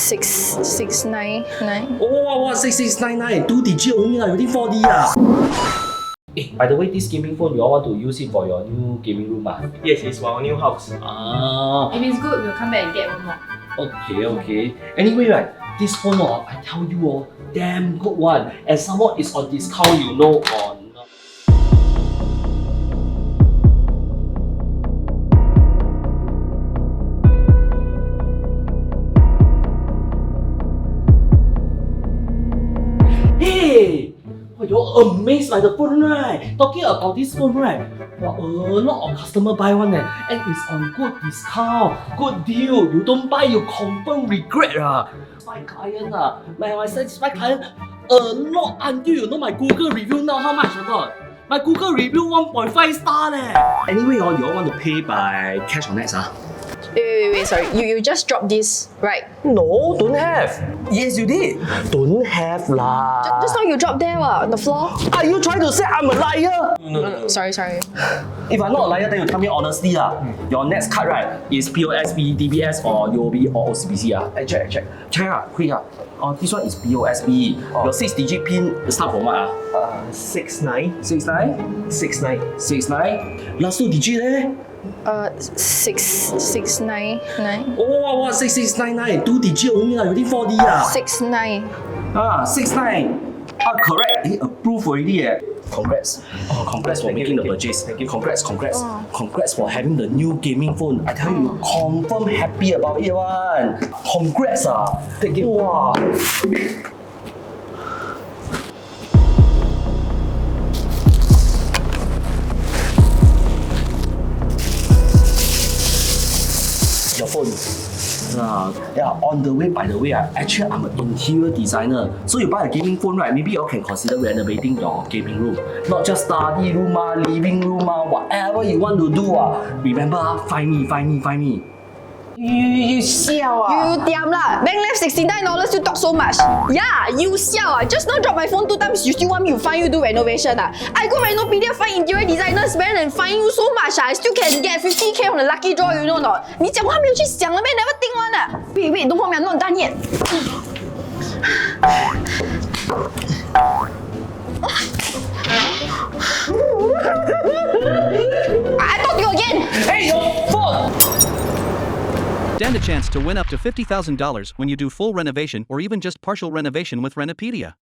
6699. Oh, 6699, 2 digit only lah, within 4D lah. By the way, this gaming phone, you all want to use it for your new gaming room ah? Yes, it's for our new house. Ah, If it's good, we'll come back and get one more. okay. Anyway, right, this phone I tell you damn good one. And some more is on discount, you know, on. Hey! Oh, you're amazed by the phone, right? Talking about this phone, right? Wow, a lot of customer buy one and it's on good discount, good deal. You don't buy, you confirm regret My client my satisfied client, a lot until you know my Google review now how much or not? My Google review 1.5 star leh. Anyway, you all want to pay by cash or nets Wait, sorry. You just dropped this, right? No, don't have. Yes, you did. Don't have lah. Just now you dropped there on the floor. Are you trying to say I'm a liar? No. Sorry. If I'm not a liar, then you tell me honestly Your next card right is POSB, DBS or UOB or OCBC I check. Check quick this one is POSB. Your 6-digit pin start from what 69. 69? 69. 69? Last 2 digit 6699. Oh, 6699, 2 digit only within 4D 69. 69. Correct. Approved already Congrats. Congrats for making the purchase. Thank you. Congrats. Congrats for having the new gaming phone. I tell you, confirm happy about it one. Congrats Thank you. Wow. Your phone. On the way, by the way, actually I'm an interior designer. So you buy a gaming phone, right? Maybe you all can consider renovating your gaming room. Not just study room, living room, whatever you want to do. Remember, find me. You siao You diam lah. Bank left $69, you talk so much. Yeah, you siao Just now drop my phone 2 times, you still want me to find you do renovation I go Renopedia find interior designers better than find you so much I still can get 50k from the lucky draw, you know not? 你讲话没有去想了咩 ？Never think one Wait, don't hold me, I'm not done yet. I talk to you again. Hey, your phone! Stand a chance to win up to $50,000 when you do full renovation or even just partial renovation with Renopedia.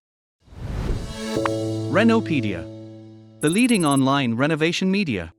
Renopedia, the leading online renovation media.